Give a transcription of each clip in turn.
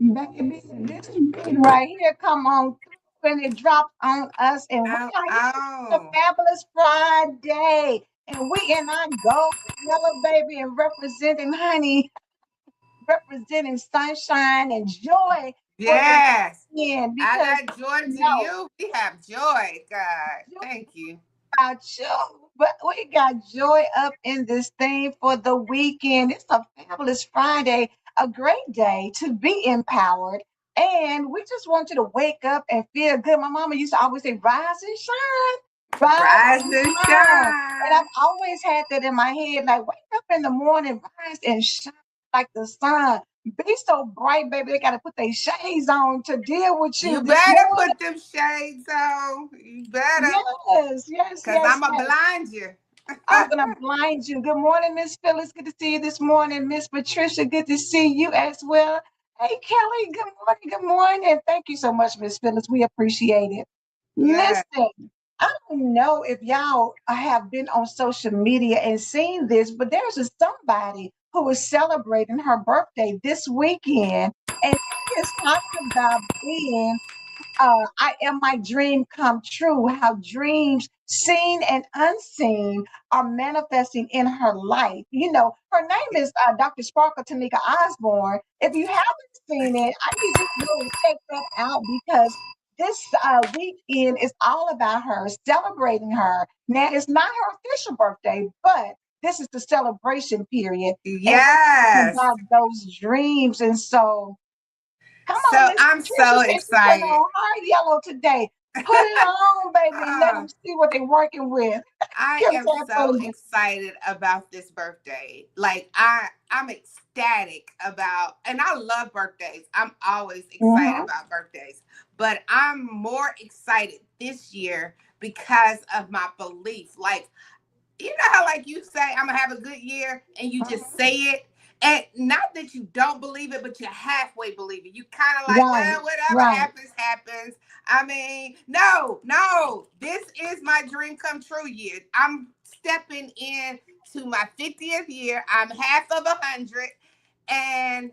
Baby, this beat right here come on through and it drops on us, and we Oh, are here for the oh. fabulous Friday, and we in our gold yellow baby and representing honey, representing sunshine and joy for the Yes. weekend I because got joy you to know you. We have joy, God. Thank you. about you, but we got joy up in this thing for the weekend. It's a fabulous Friday, a great day to be empowered. And we just want you to wake up and feel good. My mama used to always say, rise and shine, rise Rise and and shine. And I've shine. always had that in my head, like wake up in the morning, rise and shine like the sun. Be so bright, baby. They got to put their shades on to deal with you You this better morning. put them shades on. You better. Yes, yes, Because yes, I'm going to yes. blind you. I'm gonna blind you. Good morning, Miss Phyllis. Good to see you this morning. Miss Patricia, good to see you as well. Hey Kelly, good morning, good morning. Thank you so much, Miss Phyllis. We appreciate it. Yeah. Listen, I don't know if y'all have been on social media and seen this, but there's a somebody who is celebrating her birthday this weekend, and she is talking about being I am my dream come true, how dreams seen and unseen are manifesting in her life. You know, her name is Dr. Sparkle Tamika Osborne. If you haven't seen it, I need you to go and check that out because this weekend is all about her, celebrating her. Now, it's not her official birthday, but this is the celebration period. And we're talking Yes. about those dreams. And so, come So on, Miss I'm Patricia so said she putting excited. on her yellow today. Put it on, baby. Let Uh, them see what they're working with. I Give am that so food. excited about this birthday. Like I'm ecstatic about, and I love birthdays. I'm always excited Mm-hmm. about birthdays, but I'm more excited this year because of my belief. Like, you know how like you say I'm gonna have a good year and you just say it, and not that you don't believe it, but you halfway believe it. You kind of like, Right, well, whatever right. happens happens. I mean, no, this is my dream come true year. I'm stepping in to my 50th year. I'm half of 100, and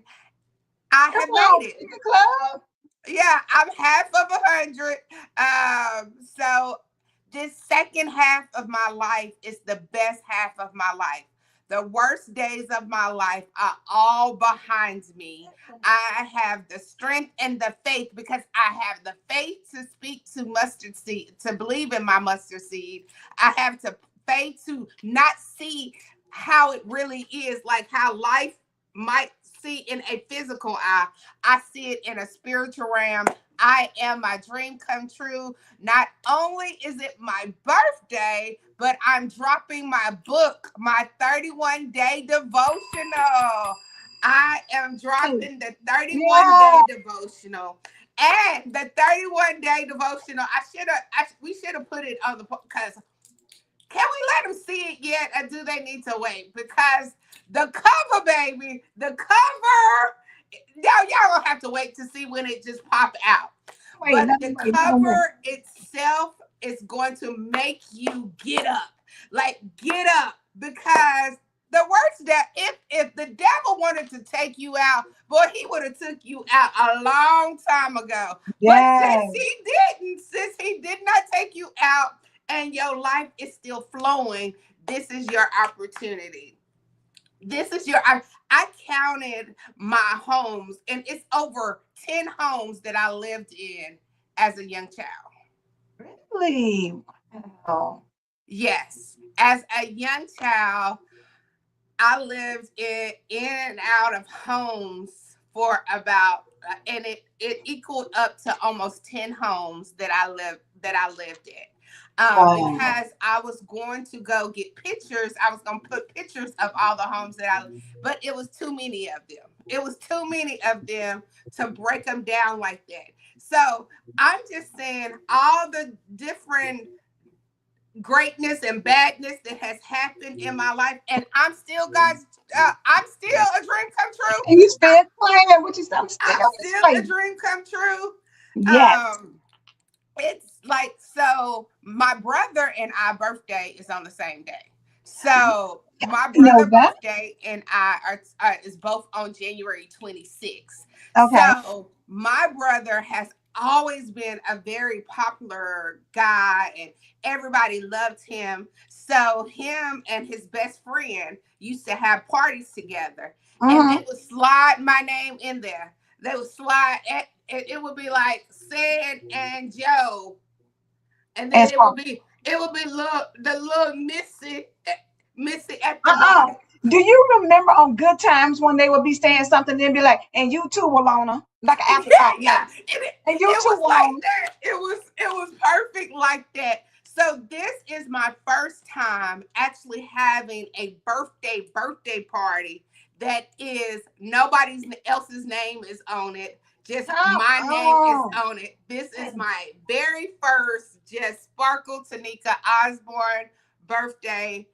I Come have on, made it. 50 Club. Yeah, I'm half of 100. So this second half of my life is the best half of my life. The worst days of my life are all behind me. I have the strength and the faith because I have the faith to speak to mustard seed, to believe in my mustard seed. I have to faith to not see how it really is, like how life might see in a physical eye. I see it in a spiritual realm. I am my dream come true. Not only is it my birthday, but I'm dropping my book, my 31-day devotional. I am dropping the 31 Yeah. day devotional. And the 31-day devotional, we should have put it on the because can we let them see it yet, or do they need to wait? Because the cover, baby, the cover. Now y'all don't have to wait to see when it just pop out. Wait, But let me the wait. Let me wait. cover itself is going to make you get up. Like get up because the worst that if the devil wanted to take you out, boy, he would have took you out a long time ago. But Yes. since he did not take you out and your life is still flowing, this is your opportunity. this is your I counted my homes, and it's over 10 homes that I lived in as a young child. Really? Wow. Yes, as a young child, I lived in and out of homes for about and it equaled up to almost 10 homes that I lived in. Wow. Because I was going to go get pictures. I was going to put pictures of all the homes that but it was too many of them. It was too many of them to break them down like that. So I'm just saying all the different greatness and badness that has happened in my life, and I'm still God's. I'm still a dream come true. And you still claiming what you said. I'm still I'm this still a way. dream come true. Yes. Um, it's like so. My brother and I birthday is on the same day. So my You know brother that? birthday and I is both on January 26th. Okay. So my brother has always been a very popular guy, and everybody loved him. So him and his best friend used to have parties together, and they Mm-hmm. would slide my name in there. They would slide it would be like Sid and Joe, and then As far it would be the little Missy at the uh-uh. bottom. Do you remember on Good Times when they would be saying something, they'd be like, and you too, Walona, like an Yeah, afterthought yeah. note. And you It too, was like Walona. that. It was perfect like that. So this is my first time actually having a birthday party that is nobody else's name is on it. Just Come my name is on. on it. This is my very first just Sparkle Tanika Osborne birthday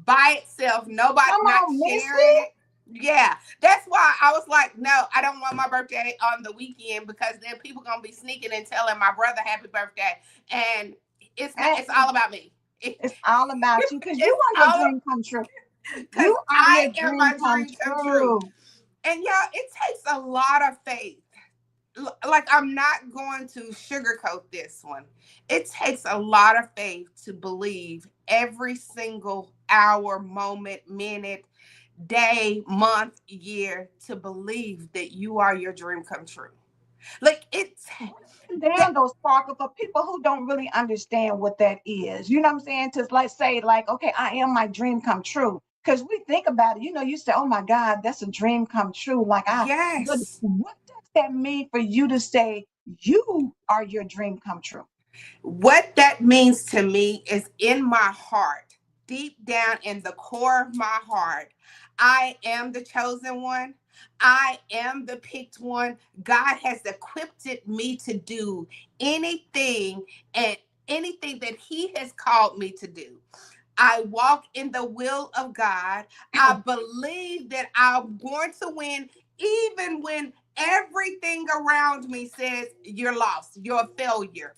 by itself. Nobody Come not on, sharing Missy. it. Yeah, that's why I was like, no, I don't want my birthday on the weekend because then people gonna be sneaking and telling my brother happy birthday, and it's not. It's And all about me. it's all about you because you It's are your all dream come true. because You are I your am dream my come dream come true, true. and y'all, it takes a lot of faith. Like I'm not going to sugarcoat this one. It takes a lot of faith to believe every single hour, moment, minute, day, month, year to believe that you are your dream come true. Like it's Breaking that down those sparkle for people who don't really understand what that is. You know what I'm saying? To like say, like, okay, I am my dream come true. Because we think about it, you say, oh my God, that's a dream come true. But yes. what does that mean for you to say you are your dream come true? What that means to me is in my heart, deep down in the core of my heart, I am the chosen one. I am the picked one. God has equipped me to do anything and anything that He has called me to do. I walk in the will of God. I believe that I'm going to win, even when everything around me says you're lost, you're a failure.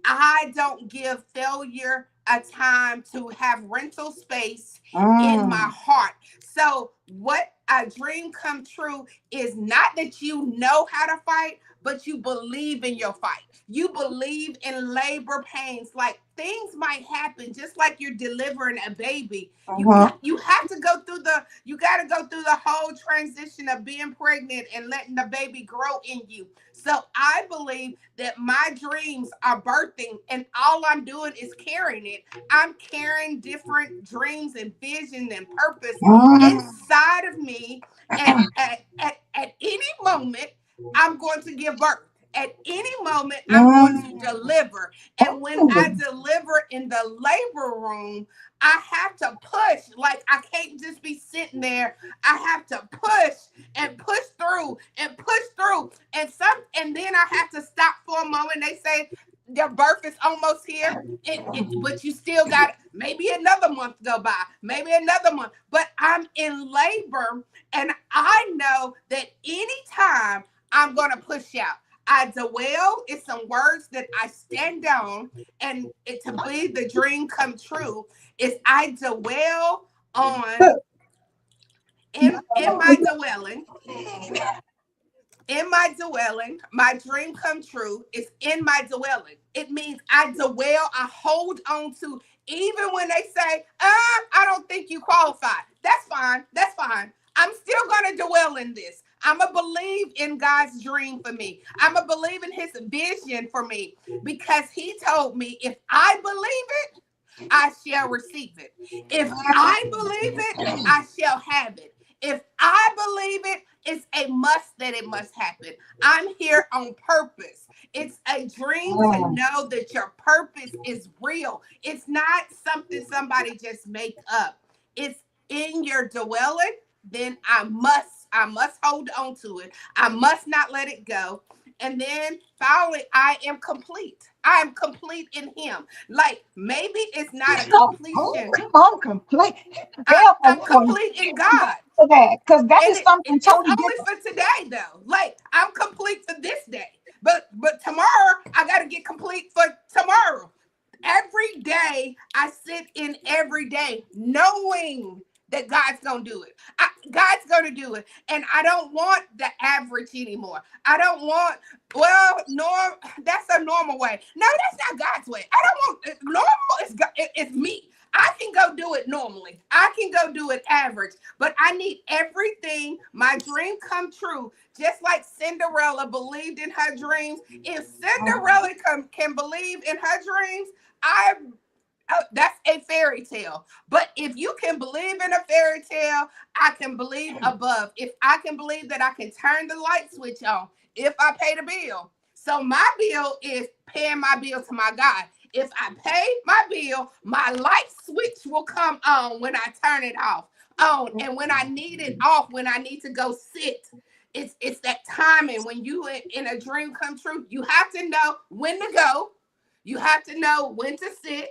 I don't give failure a time to have rental space in my Mm, heart. So, what a dream come true is not that you know how to fight, but you believe in your fight. You believe in labor pains. Like things might happen, just like you're delivering a baby. uh-huh. You have to go through you got to go through the whole transition of being pregnant and letting the baby grow in you. So I believe that my dreams are birthing, and all I'm doing is carrying it. I'm carrying different dreams and vision and purpose Mm, inside of me, and at any moment I'm going to give birth. At any moment, I'm going to mm. deliver. And when I Ooh. deliver in the labor room, I have to push. Like, I can't just be sitting there. I have to push and push through and push through. And then I have to stop for a moment. They say their birth is almost here. But you still got maybe another month go by, maybe another month. But I'm in labor, and I know that anytime I'm going to push out. I dwell is some words that I stand on, and to be the dream come true is I dwell on in my dwelling. In my dwelling, my dream come true is in my dwelling. It means I dwell, I hold on to, even when they say, I don't think you qualify. That's fine. That's fine. I'm still going to dwell in this. I'm going to believe in God's dream for me. I'm going to believe in his vision for me because he told me if I believe it, I shall receive it. If I believe it, I shall have it. If I believe it, it's a must that it must happen. I'm here on purpose. It's a dream to Mm. know that your purpose is real. It's not something somebody just make up. It's in your dwelling. Then I must hold on to it. I must not let it go. And then finally, I am complete. I am complete in him. Like maybe it's not a Oh, oh, completion. come on, complete. I, Girl, I'm complete in God. for that, because that And is something it's totally only different. for today though. Like I'm complete for this day. But tomorrow I gotta get complete for tomorrow. Every day I sit in every day knowing that God's gonna do it. God's gonna do it. And I don't want the average anymore. I don't want, well, that's a normal way. No, that's not God's way. I don't want normal it's me. I can go do it normally. I can go do it average, but I need everything, my dream come true. Just like Cinderella believed in her dreams. If Cinderella can believe in her dreams, I that's a fairy tale. But if you can believe in a fairy tale, I can believe above. If I can believe that I can turn the light switch on, if I pay the bill. So my bill is paying my bill to my God. If I pay my bill, my light switch will come on when I turn it off. On and when I need it off, when I need to go sit. It's that timing when you in a dream come true. You have to know when to go. You have to know when to sit.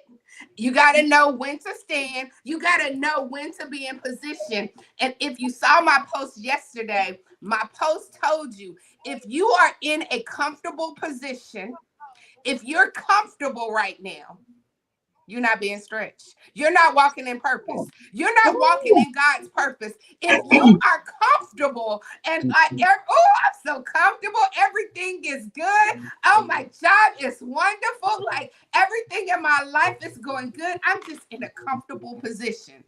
You got to know when to stand. You got to know when to be in position. And if you saw my post yesterday, my post told you if you are in a comfortable position, if you're comfortable right now, you're not being stretched. You're not walking in purpose. You're not walking in God's purpose. If you are comfortable and like, oh, I'm so comfortable. Everything is good. Oh, my job is wonderful. Like everything in my life is going good. I'm just in a comfortable position.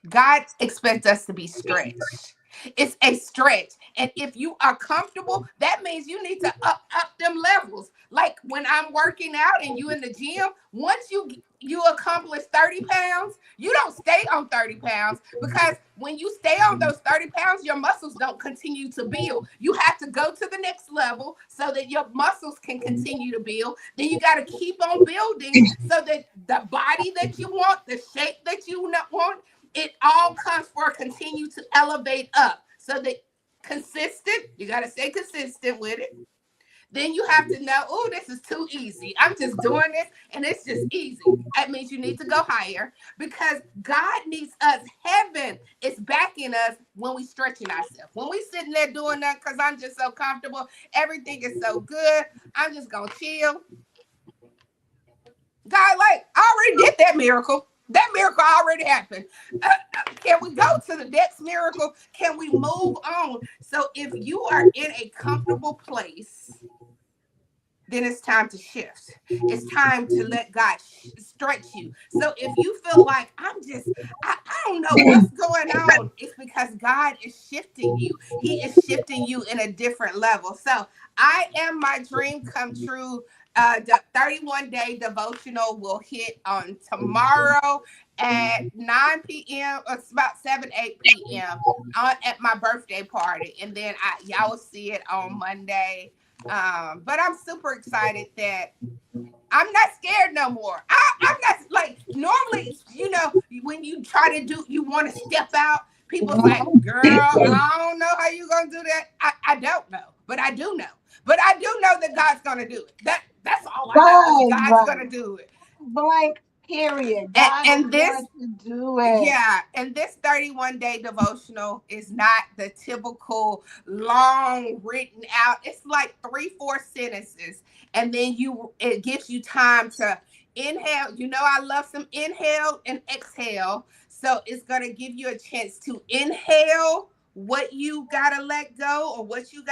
God expects us to be stretched. It's a stretch. And if you are comfortable, that means you need to up them levels. Like when I'm working out and you in the gym, once you accomplish 30 pounds, you don't stay on 30 pounds because when you stay on those 30 pounds, your muscles don't continue to build. You have to go to the next level so that your muscles can continue to build. Then you got to keep on building so that the body that you want, the shape that you want, it all comes for continue to elevate up. So that consistent, you got to stay consistent with it. Then you have to know, oh, this is too easy. I'm just doing this and it's just easy. That means you need to go higher because God needs us. Heaven is backing us when we stretching ourselves. When we sitting there doing that because I'm just so comfortable, everything is so good, I'm just going to chill. God, like, I already did that miracle. That miracle already happened. Can we go to the next miracle? Can we move on? So if you are in a comfortable place, then it's time to shift. It's time to let God stretch you. So if you feel like I don't know what's going on, it's because God is shifting you. He is shifting you in a different level. So I am my dream come true. The 31-day devotional will hit on tomorrow at 9 p.m. It's about 7, 8 p.m. At my birthday party. And then y'all will see it on Monday, but I'm super excited that I'm not scared no more. I'm not like normally, when you try to do, you want to step out. People's like, girl, I don't know how you gonna do that. I don't know, but I do know. But I do know that God's gonna do it. That's all I know is Right, God's right. gonna do it. Blank, period. And, God is and this going to do it. Yeah, and this 31-day devotional is not the typical long written out. It's like 3, 4 sentences, and then it gives you time to inhale. I love some inhale and exhale. So it's gonna give you a chance to inhale what you gotta let go, or what you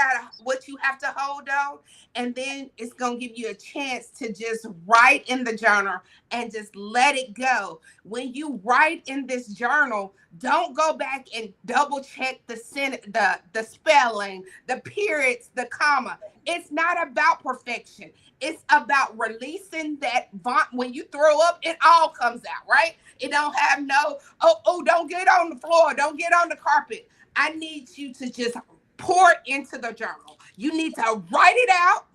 have to hold on, and then it's gonna give you a chance to just write in the journal and just let it go. When you write in this journal, don't go back and double check the spelling, the periods, the comma. It's not about perfection. It's about releasing that when you throw up, it all comes out, right? It don't have no, don't get on the floor, don't get on the carpet. I need you to just pour it into the journal. You need to write it out,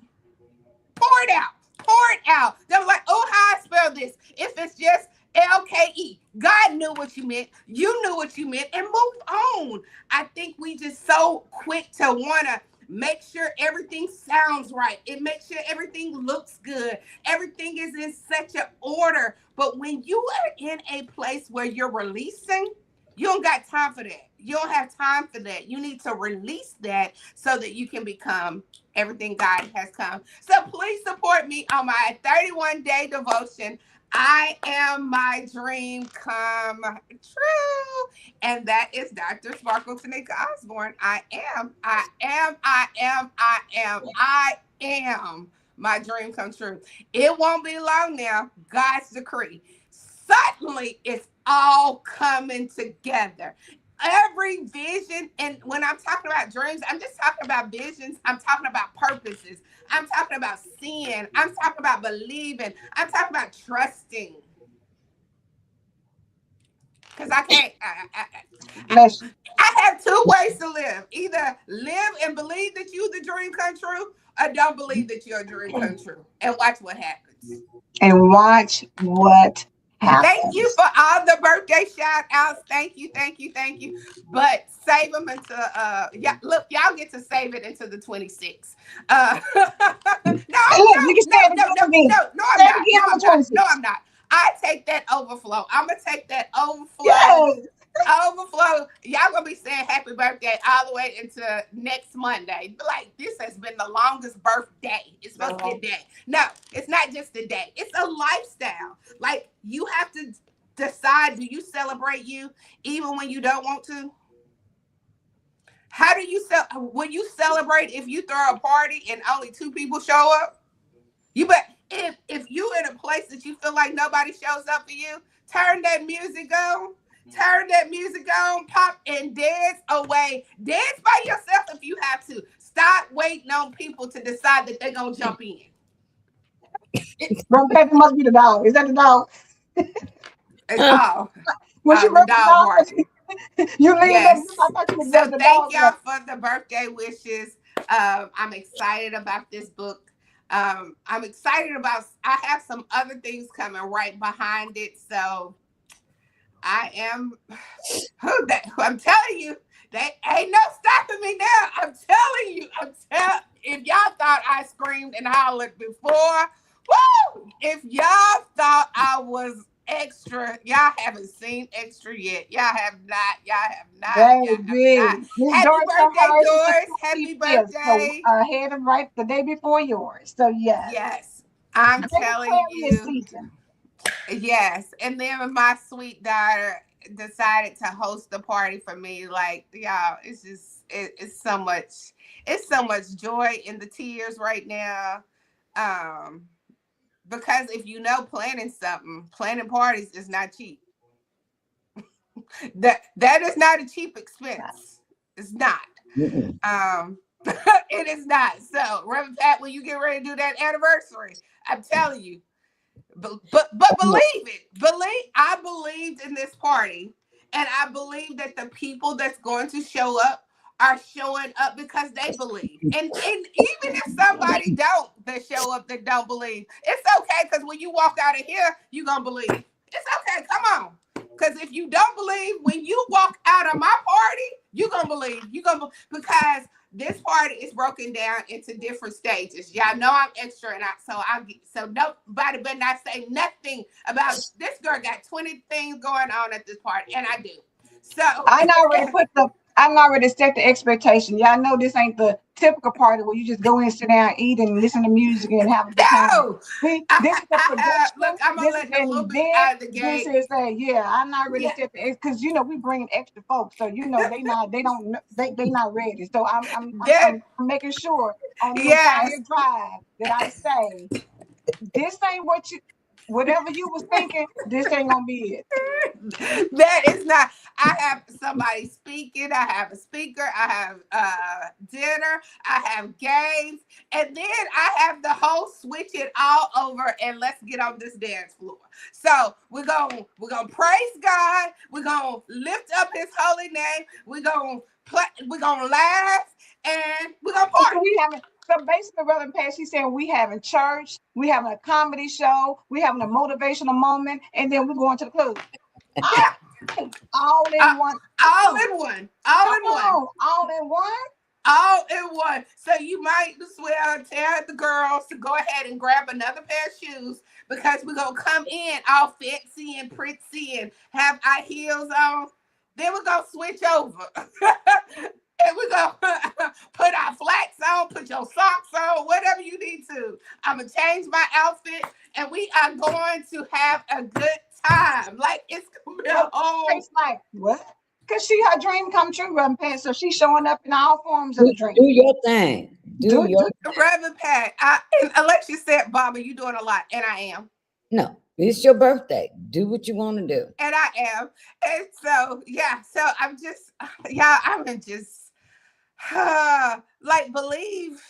pour it out, pour it out. They're like, oh, how I spell this? If it's just LKE, God knew what you meant. You knew what you meant, and move on. I think we just so quick to want to make sure everything sounds right. It makes sure everything looks good. Everything is in such an order. But when you are in a place where you're releasing, you don't got time for that. You don't have time for that. You need to release that so that you can become everything God has come. So please support me on my 31-day devotion. I am my dream come true. And that is Dr. Sparkle Tanika Osborne. I am my dream come true. It won't be long now. God's decree. Suddenly it's all coming together. Every vision, and when I'm talking about dreams, I'm just talking about visions. I'm talking about purposes. I'm talking about seeing. I'm talking about believing. I'm talking about trusting. Because I can't. I have two ways to live. Either live and believe that you the dream come true, or don't believe that you're a dream come true, and watch what happens. And watch what happens. Thank you for all the birthday shout outs. Thank you, thank you, thank you. But save them until yeah, look, y'all get to save it until the 26th. No, I'm not. I take that overflow. I'm gonna take that overflow. Yes. Overflow. Y'all gonna be saying happy birthday all the way into next Monday. Like, this has been the longest birthday. It's supposed to be a day. No, it's not just a day. It's a lifestyle. Like, you have to decide, do you celebrate you even when you don't want to? How do you will you celebrate if you throw a party and only 2 people show up? You bet. If you in a place that you feel like nobody shows up for you, turn that music on. Turn that music on, pop, and dance away. Dance by yourself if you have to. Stop waiting on people to decide that they're going to jump in. That must be the dog. Is that the dog? It's all. When you the dog barking. You leave yes. So thank y'all for the birthday wishes. I'm excited about this book. I'm excited about, I have some other things coming right behind it. So I am, I'm telling you, they ain't no stopping me now. I'm telling you, if y'all thought I screamed and hollered before, woo! If y'all thought I was extra, y'all haven't seen extra yet. Y'all have not. Baby. Happy birthday, Doris. Happy birthday. So, ahead of right the day before yours. So yes. Yes. I'm telling you. Yes. And then my sweet daughter decided to host the party for me. Like, y'all, it's just it's so much joy in the tears right now. Because if you know planning parties is not cheap. that is not a cheap expense. It's not. It is not. So, Reverend Pat, when you get ready to do that anniversary, I'm telling you. But believe it. I believed in this party, and I believe that the people that's going to show up are showing up because they believe. And even if somebody that show up that don't believe, it's okay, because when you walk out of here, you're gonna believe. It's okay. Come on. Because if you don't believe, when you walk out of my party, you're gonna believe. Because this party is broken down into different stages. Y'all know I'm extra, and so nobody better not say nothing about this girl got 20 things going on at this party, and I do. So I already put I'm not ready to set the expectation. Y'all know this ain't the typical party where you just go in, sit down, eat, and listen to music and have a good time. No, This is a I have. production. Look, I'm gonna This is let the an little bit event. out of the This gate. is I'm not ready to Yeah, set the because we bringing extra folks, so they don't they not ready. So that. I'm making sure on the Yes, entire drive that I say this ain't whatever you was thinking. This ain't gonna be it. that is not. I have somebody speaking. I have a speaker. I have dinner. I have games, and then I have the host switch it all over and let's get on this dance floor. So we're gonna praise God. We're gonna lift up His holy name. We're gonna play. We're gonna laugh, and we're gonna So party. we having so basically, Reverend Pat, she's saying we having church, we having a comedy show, we having a motivational moment, and then we're going to the club. Yeah, All uh, in one. all Come in one. All in one. on, all in one. All in one. So you might as well tell the girls to go ahead and grab another pair of shoes because we're gonna come in all fancy and pretty and have our heels on. Then we're gonna switch over. And we're gonna put our flats on, put your socks on, whatever you need to. I'm gonna change my outfit and we are going to have a good time. Like it's gonna be a Well, whole it's like what? Because her dream come true, Reverend Pat. So she's showing up in all forms of Do, the dream. do your thing. Do your Reverend Pat, and Alexia said, Baba, you doing a lot. And I am. no. It's your birthday. Do what you want to do. And I am. And so, yeah. So I'm just, yeah, I'm just, like, believe.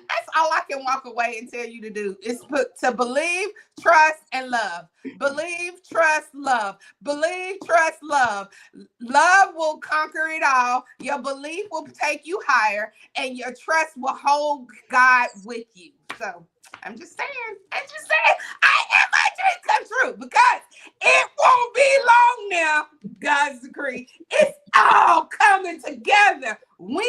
That's all I can walk away and tell you to do is to believe, trust, and love. Believe, trust, love. Believe, trust, love. Love will conquer it all. Your belief will take you higher, and your trust will hold God with you. So I'm just saying, I am my dream come true because it won't be long now. God's decree. It's all coming together. When?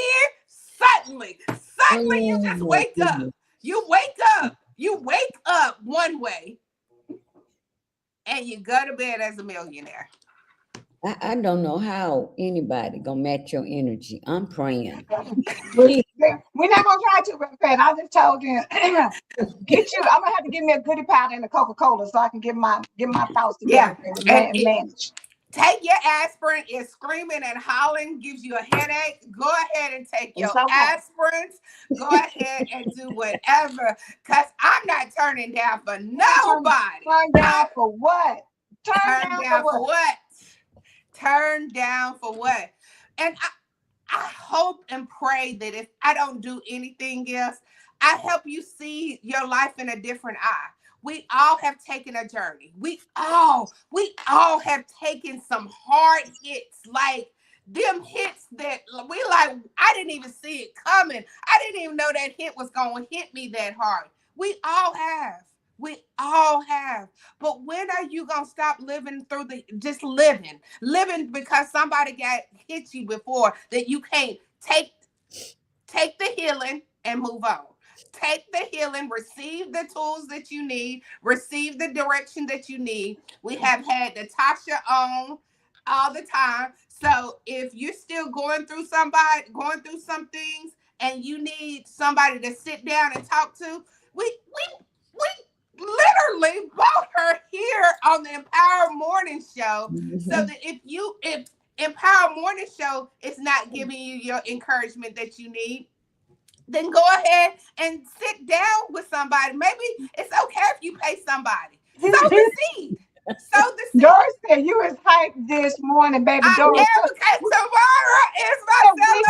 Suddenly. Suddenly you Oh just my wake up. goodness. You wake up. You wake up one way and you go to bed as a millionaire. I don't know how anybody gonna match your energy. I'm praying. Please. We're not gonna try to, Reverend Pat. I just told you, get you. I'm gonna have to give me a goodie powder and a Coca-Cola so I can get my thoughts together Yeah. and And manage. take your aspirin. It's screaming and hollering, gives you a headache. Go ahead and take your It's okay. aspirins. Go ahead and do whatever. Because I'm not turning down for Turn, nobody. turn down for what? Turn Turn down for down for what? what? Turn down for what? And I hope and pray that if I don't do anything else, I help you see your life in a different eye. We all have taken a journey. We all have taken some hard hits, like them hits that we like. I didn't even see it coming. I didn't even know that hit was gonna hit me that hard. We all have. We all have. But when are you gonna stop living through the just living because somebody got hit you before that you can't take the healing and move on. Take the healing, receive the tools that you need, receive the direction that you need. We have had Natasha on all the time. So if you're still going through some things and you need somebody to sit down and talk to, we literally brought her here on the Empower Morning Show so Mhm. that if Empower Morning Show is not giving you your encouragement that you need, then go ahead and sit down with somebody. Maybe it's okay if you pay somebody. Sow the seed. Sow the seed. Doris said you was hyped this morning, baby. I Doris. am because tomorrow is my The week,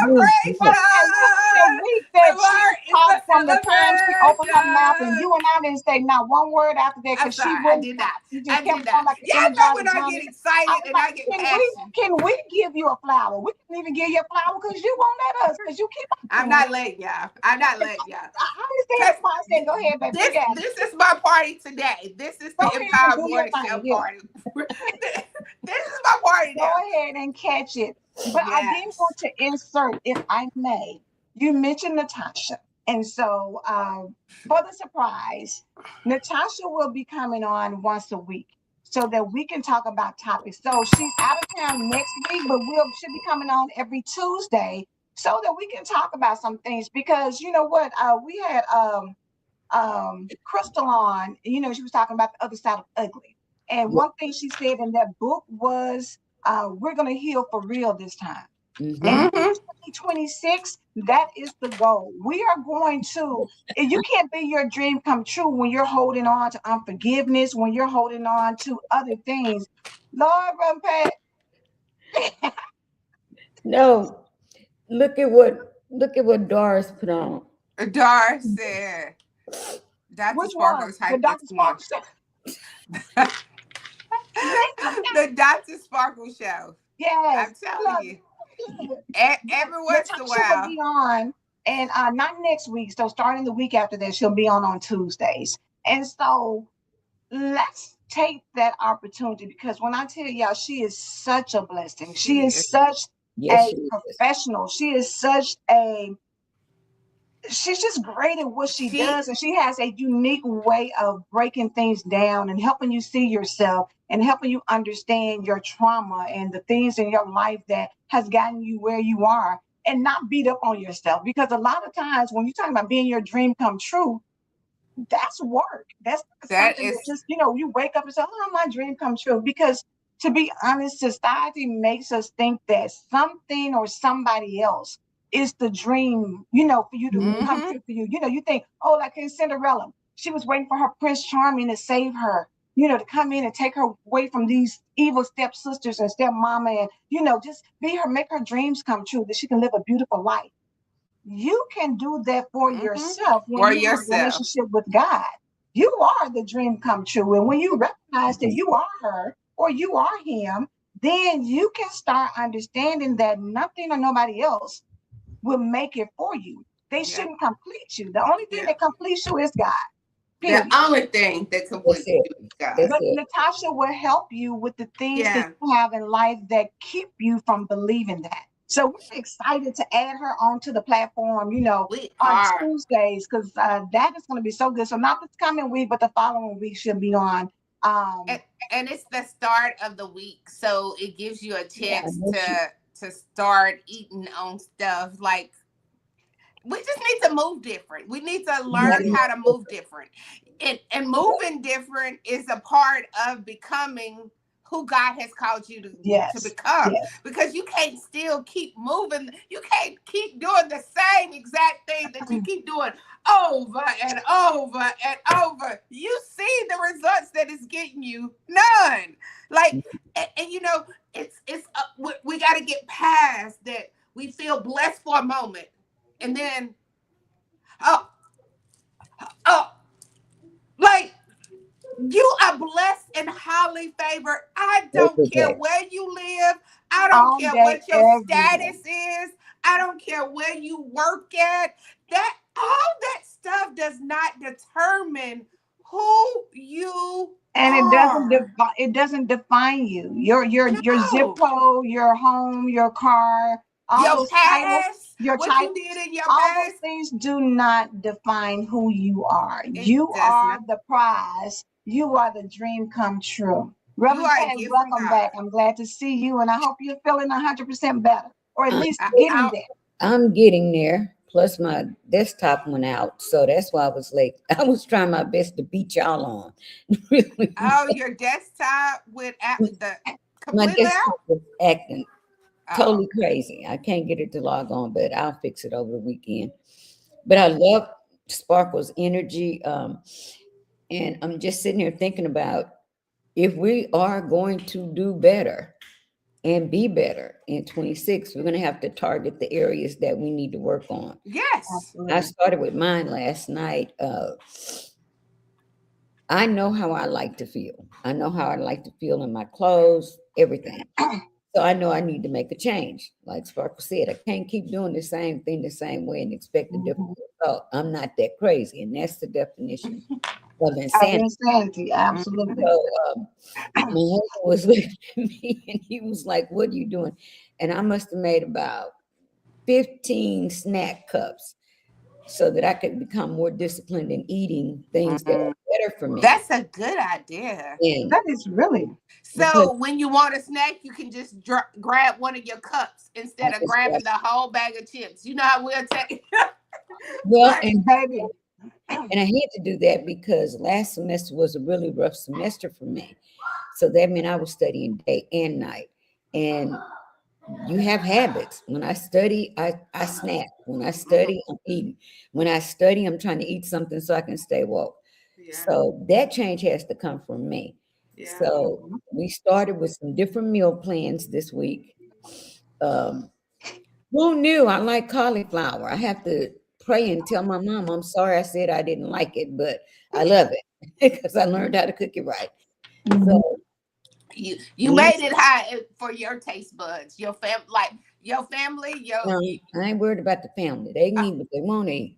the celebration. week that she Tomorrow is my talked from the time she opened her mouth, and you celebration. and I didn't say not one word after that I'm because she sorry, I wouldn't did not. stop. She just I kept did on not. like Y'all an know energizer when I get bunny. I excited was and like, I get can we passionate. can we give you a flower? We can even give you a flower because you won't let us because you keep I'm on. not letting y'all. I'm not letting y'all. I understand Cause why I said go ahead, baby. We this got it. this is my party today. This is Go the ahead and Empowered do your Morning Show thing. Yeah. party. This is my party Go now. ahead and catch it. But I did Yes. want to insert, if I may, you mentioned Natasha. And so, for the surprise, Natasha will be coming on once a week. so that we can talk about topics. So she's out of town next week, but she'll be coming on every Tuesday so that we can talk about some things. Because you know what, we had Crystal on. She was talking about the other side of ugly, and Yeah. one thing she said in that book was, we're going to heal for real this time. And Mm-hmm. in Mm-hmm. 2026, that is the goal. We are going to, you can't be your dream come true when you're holding on to unforgiveness, when you're holding on to other things. Lord, Brother Pat, No, look at what Doris put on. Dar said, Dr. which Sparkle one? is The hype this Dr. one. Sparks? Listen, The Dr. Sparkle show. yes. I'm telling Look, you. look. Every once in a Natasha will while. be on, and not next week. So starting the week after that, she'll be on Tuesdays. And so let's take that opportunity, because when I tell y'all, she is such a blessing. She She is is. such Yes, a she is. professional. She is such a she's just great at what she She does, and she has a unique way of breaking things down and helping you see yourself and helping you understand your trauma and the things in your life that has gotten you where you are, and not beat up on yourself. Because a lot of times when you're talking about being your dream come true, that's work. That's not that something that is just, you wake up and say, oh, my dream come true. Because to be honest, society makes us think that something or somebody else is the dream, for you to Mhm. come mm-hmm. true for you. You think, oh, like in Cinderella, she was waiting for her Prince Charming to save her, to come in and take her away from these evil stepsisters and stepmama, and, just be her, make her dreams come true, that she can live a beautiful life. You can do that for Mm-hmm. yourself when For you have a yourself. relationship with God. You are the dream come true. And when you recognize that you are her or you are him, then you can start understanding that nothing or nobody else will make it for you. They Yeah. shouldn't complete you. The only thing Yeah. that completes you is God, The period. only thing that That's completes it. you is God. That's But it. Natasha will help you with the things that Yeah. you have in life that keep you from believing that. So we're excited to add her onto the platform, We on are. Tuesdays, because that is going to be so good. So not this coming week, but the following week she'll be on. And, Um, and it's the start of the week. So it gives you a yeah, I chance know she. to start eating on stuff like we just need to move different. We need to You gotta learn move how to move different. different. And moving different is a part of becoming who God has called you to yes, become. yes. Because you can't still keep moving. You can't keep doing the same exact thing that you keep doing over and over and over. You see the results that it's getting you. None. Like, and we got to get past that. We feel blessed for a moment, and then oh oh like you are blessed and highly favored. I don't Every care day. where you live. I don't All care day, what your every day. status is. I don't care where you work at. That all that stuff does not determine who you And are. it doesn't define you. Your zip No. code, your home, your car, all Your those titles, past, your what you titles, did in your all those past, things do not define who you are. it You does are not. the prize. You are the dream come true. You Reverend are a Pat, gift from welcome back. God. I'm glad to see you, and I hope you're feeling 100% better, or at I'm least I, getting I, there. I'm getting there. Plus my desktop went out, so that's why I was late. I was trying my best to beat y'all on. Really, oh, your desktop with the my completely desktop out. was acting Oh, totally crazy. I can't get it to log on, but I'll fix it over the weekend. But I love Sparkle's energy. And I'm just sitting here thinking about if we are going to do better and be better in 26, we're going to have to target the areas that we need to work on. yes. I Absolutely. started with mine last night. I know how I like to feel. I know how I like to feel in my clothes, everything. So I know I need to make a change. Like Sparkle said, I can't keep doing the same thing the same way and expect a different Mhm. result. I'm not that crazy. And that's the definition of Of insanity. insanity, Mhm. absolutely. So my husband was looking at me and he was like, "What are you doing?" And I must have made about 15 snack cups. so that I could become more disciplined in eating things that Mhm. are better for me. That's a good idea. And That is really. because So when you want a snack, you can just grab one of your cups I instead of just got, grabbing the whole bag of chips. You know how we'll take. well, Like, Baby. and I had to do that because last semester was a really rough semester for me. So that meant I was studying day and night. And you have habits. When I study, I snack. When I study, I'm eating. When I study, I'm trying to eat something so I can stay woke. yeah, So that change has to come from me. yeah. So we started with some different meal plans this week. Um, who knew I like cauliflower? I have to pray and tell my mom, I'm sorry I said I didn't like it, but I love it because I learned how to cook it right. Mhm. So You we, made it high for your taste buds. Your family, I ain't worried about the family. They can uh, eat what they want to eat.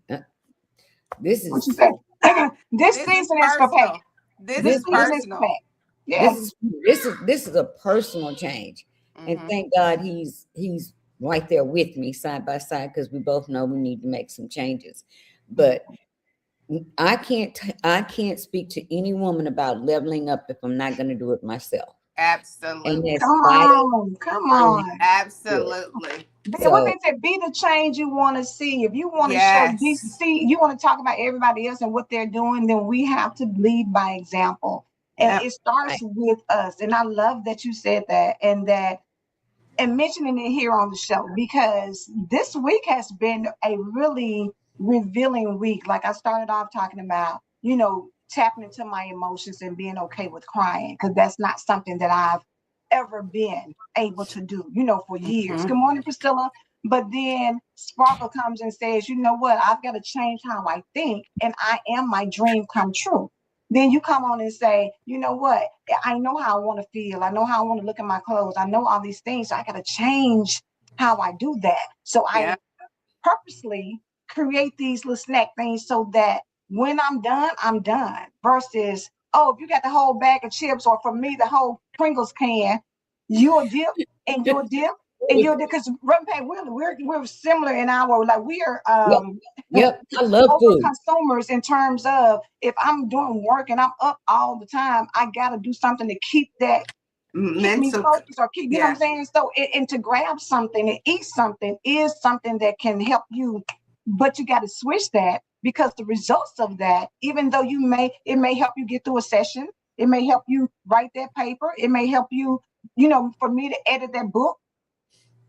This What you is say? This this is season is for pay. personal. This This this is this season is for personal. pay. Yeah. this is this is a personal change, and Hmm. thank God he's right there with me side by side because we both know we need to make some changes. But I can't speak to any woman about leveling up if I'm not going to do it myself, and Absolutely. that's Come vital. on. Come To on. do it. Absolutely. What So they say, be the change you want to see. If you want to show Yes. see, you want to talk about everybody else and what they're doing, then we have to lead by example. And Yep. it starts right, with us. And I love that you said that and mentioning it here on the show because this week has been a really revealing week. Like I started off talking about, tapping into my emotions and being okay with crying because that's not something that I've ever been able to do, for years. Hmm. Good morning, Priscilla. But then Sparkle comes and says, you know what? I've got to change how I think, and I am my dream come true. Then you come on and say, you know what? I know how I want to feel. I know how I want to look at my clothes. I know all these things. So I got to change how I do that. So I Yep. purposely create these little snack things so that when I'm done. Versus, oh, if you got the whole bag of chips, or for me, the whole Pringles can, you'll dip and you'll dip and you'll dip. Because we're similar in our, like, we are yep, yep. I love over food. consumers in terms of if I'm doing work and I'm up all the time, I got to do something to keep me Mental. focused or keep, you know what I'm Yeah. saying? So, and to grab something and eat something is something that can help you, but you got to switch that because the results of that, even though it may help you get through a session, it may help you write that paper, it may help you, for me to edit that book,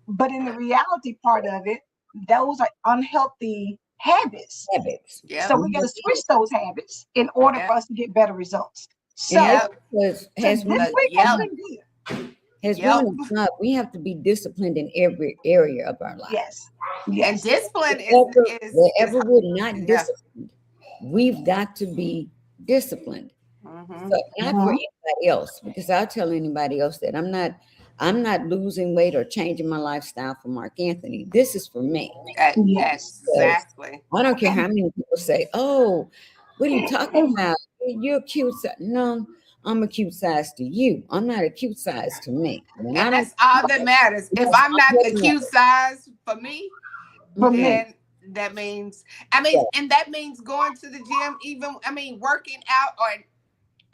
but in the reality part of it, those are unhealthy habits. Habits. So Yep. we got to Mhm. switch those habits in order Yep. for us to get better results. And that's So, Yep. because so as this women, week has Yep. been good. as Yep. women of God, we have to be disciplined in every area of our lives. Yes. And Yes. discipline is Wherever we're not yeah. disciplined, we've got to be disciplined. Hmm. So not for Mhm. anybody else, because I'll tell anybody else that I'm not losing weight or changing my lifestyle for Mark Anthony. This is for me. Yes. Because Exactly. I don't care how many people say, "Oh, what are you talking about? You're cute." No, I'm a cute size to you. I'm not a cute size to me. When And I don't, that's all that matters. If yes, I'm not I'm the looking at cute size for me, For it. me. then that means, I mean, and that means going to the gym, even, I mean, working out, or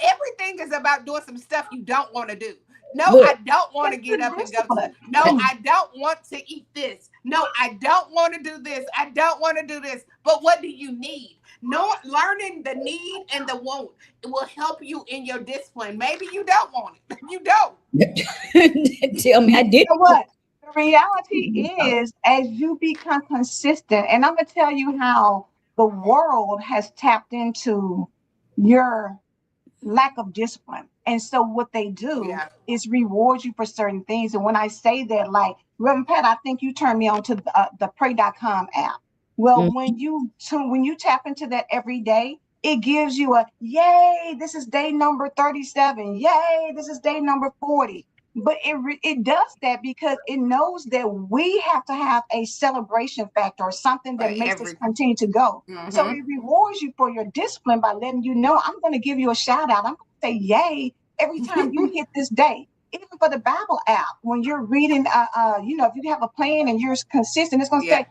everything is about doing some stuff you don't want to do. No, Look, I don't want to It's get the up and go to. discipline. No, I don't want to eat this. No, I don't want to do this. I don't want to do this. But what do you need? No, learning the need and the want, it will help you in your discipline. Maybe you don't want it. You don't. tell me I You know didn't. what? The reality is, as you become consistent, and I'm going to tell you how the world has tapped into your lack of discipline. And so what they do Yeah. is reward you for certain things. And when I say that, like, Reverend Pat, I think you turned me on to the pray.com app. Well, Mm, when you tap into that every day, it gives you a yay, this is day number 37. Yay, this is day number 40. But it does that because it knows that we have to have a celebration factor or something For that makes us every. continue to go. So Mm-hmm. it rewards you for your discipline by letting you know, I'm going to give you a shout out. I'm going to say yay every time you hit this day. Even for the Bible app, when you're reading, if you have a plan and you're consistent, it's going to Yeah. say,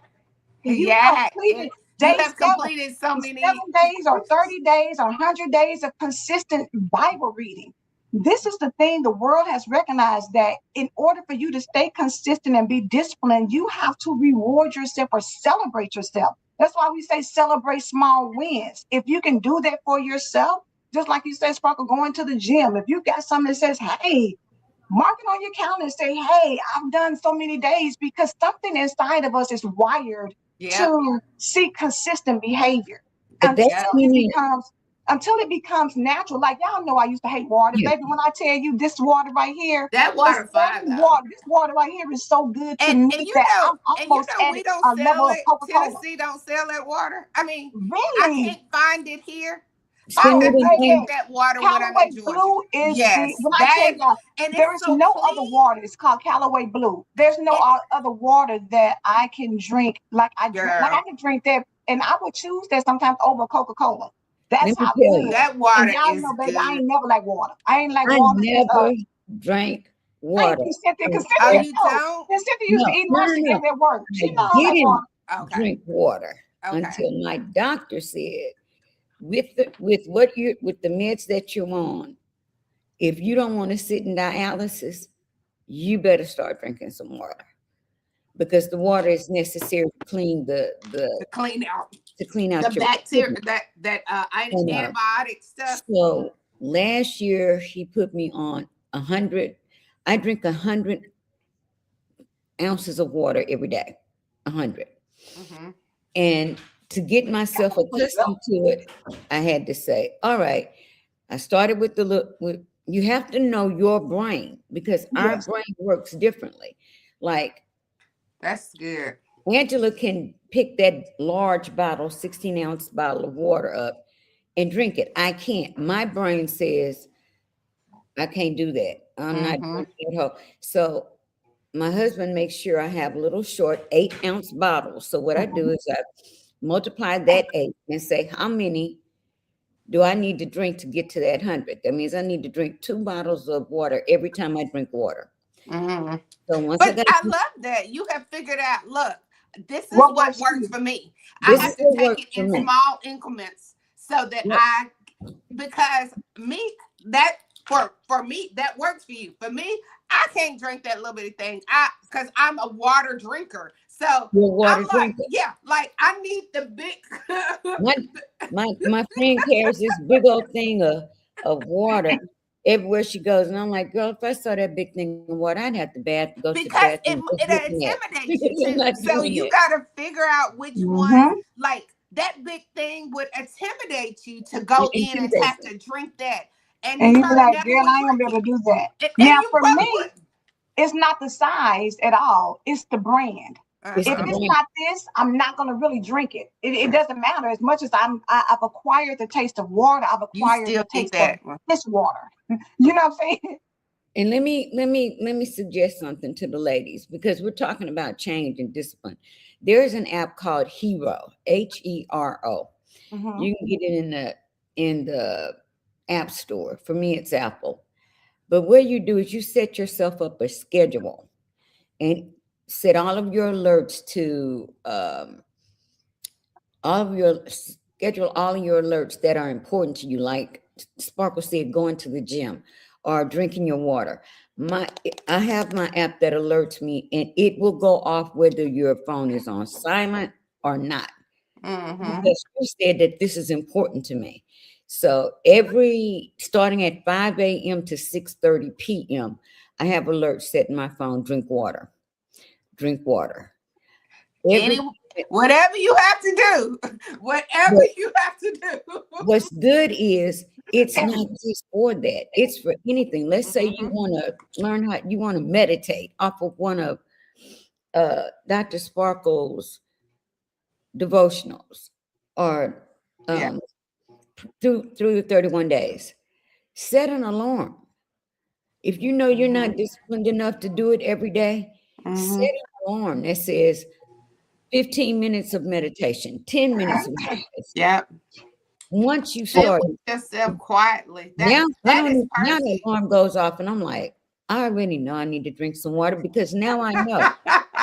you Yeah. completed. You Day have seven completed so is many. 7 days or 30 days or 100 days of consistent Bible reading. This is the thing the world has recognized, that in order for you to stay consistent and be disciplined, you have to reward yourself or celebrate yourself. That's why we say celebrate small wins. If you can do that for yourself, just like you said, Sparkle, going to the gym, if you got something that says, hey, mark it on your calendar and say, hey, I've done so many days, because something inside of us is wired Yep. to see consistent behavior But until that's Yep. it when becomes natural. Like, y'all know I used to hate water, yeah. baby. When I tell you this water right here, That the water fine same though. water, this water right here is so good to me that I'm almost at We don't a sell level of it. Coca-Cola. Tennessee don't sell that water. I mean, I Really? can't find it here. I Send me Oh, have to the drink name. baby. that water when I'm Callaway in Georgia. Blue is Yes, when I tell that you, and there it's is so no other clean. water. It's called Callaway Blue. There's no It, other water that I can drink like I girl, can drink that, and I would choose that sometimes over Coca-Cola. That's Let me how tell you, good. that And water y'all is know, baby, I good. ain't never like water. I ain't like I water since never drank thank water. you, Cynthia, because Oh, Cynthia you knows. don't? And Cynthia used to No, eat no, my no, no. Cheetos at work. She I know I don't like didn't water. Okay. drink water Okay. until my doctor said, with the meds that you're on, if you don't want to sit in dialysis, you better start drinking some water, because the water is necessary to clean To clean out to clean the out your bacteria, kidney. that And, antibiotic stuff. so last year he put me on 100. I drink 100 ounces of water every day, 100. Hmm. And to get myself That's pretty good. accustomed to it, I had to say, all right, I started with you have to know your brain, because our Yes. brain works differently. Like That's good. Angela can pick that large bottle, 16-ounce bottle of water up and drink it. I can't. My brain says, I can't do that. I'm not Hmm. drinking it whole. So my husband makes sure I have little short 8-ounce bottles. So what I do Mhm. is I multiply that 8 and say, how many do I need to drink to get to that 100? That means I need to drink 2 bottles of water every time I drink water. Hmm. So once I But got, I love that you have figured out. Look, this is What what works for works you? for me. I this Yes. is have to what take works it for in me. small increments so that Yep. because me that for me that works for you. For me, I can't drink that little bitty thing. Because I'm a water drinker. So You're a water I'm like, drinker. yeah, like I need the big. My my friend carries this big old thing of water everywhere she goes, and I'm like, girl, if I saw that big thing of water, I'd have to go to the Because bathroom just it looking at intimidates you it. I'm too. not So doing you that. got to figure out which ones, Mm-hmm. like that big thing would intimidate you to It go in and intimidates have me. to drink that, and And you you be probably like, never girl, would I ain't gonna be drink able it, to do that. and Now, you for probably me, wouldn't. it's not the size at all. It's the brand. It's If the Uh-huh. it's brain. not this, I'm not gonna really drink it. It doesn't matter as much as I've acquired the taste of water. I've You acquired still the need taste of that one. this water. You know what I'm saying? And let me suggest something to the ladies, because we're talking about change and discipline. There's an app called Hero, Hero. Mm-hmm. You can get it in the app store. For me, it's Apple. But what you do is you set yourself up a schedule and set all of your alerts to all of your schedule all of your alerts that are important to you, like Sparkle said, going to the gym or drinking your water. I have my app that alerts me, and it will go off whether your phone is on silent or not, Mm-hmm. Mm-hmm. because you said that this is important to me. So every starting at 5 a.m. to 6:30 p.m., I have alerts set in my phone. Drink water. Any, Every whatever you have to do, whatever you have to do. What's good is it's not just for that. It's for anything. Let's say you Mhm. want to learn how you want to meditate off of one of Dr. Sparkle's devotionals, or Yeah. um, through the 31 days. Set an alarm. If you know you're not Mhm. disciplined enough to do it every day, set Mhm. an alarm that says 15 minutes of meditation, 10 minutes of meditation. Yep. Once you Sit start, with yourself quietly. now I That don't is now the perfect. alarm goes off and I'm like, I already know I need to drink some water, because now I know.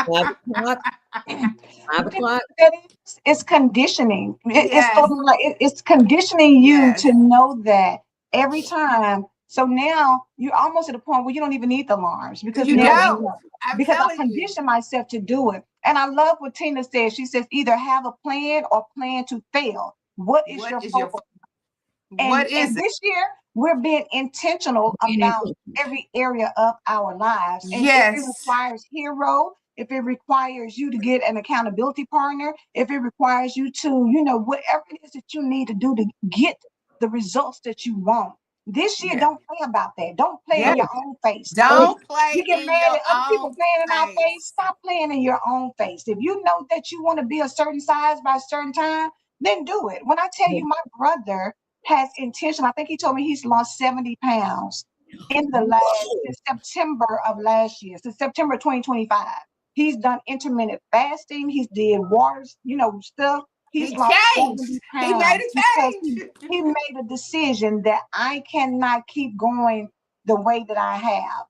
5 o'clock. Five But you know o'clock. what that is? It's conditioning. It's Yes, sort of like it's conditioning you yes. to know that every time. So now you're almost at a point where you don't even need the alarms because You now you don't. know. I'm Because I telling you. conditioned myself to do it. And I love what Tina says. She says either have a plan or plan to fail. What is What your is your focus? what And is it? this year we're being intentional Being about intentional. every area of our lives. And if it Yes. requires hero, if it requires you to get an accountability partner, if it requires you to, whatever it is that you need to do to get the results that you want. This year, Yeah. don't play about that. Don't play Yeah. in your Oh, own face. oh, Don't We play get in mad your at other people own playing in our face. face. Stop playing in your own face. If you know that you want to be a certain size by a certain time, then do it. When I tell yeah. you, my brother has intention. I think he told me he's lost 70 pounds in the last Whoa. since September of last year, since September 2025. He's done intermittent fasting. He's did waters, stuff. He's He lost changed. 70 He made pounds a because change. he made a decision that I cannot keep going the way that I have.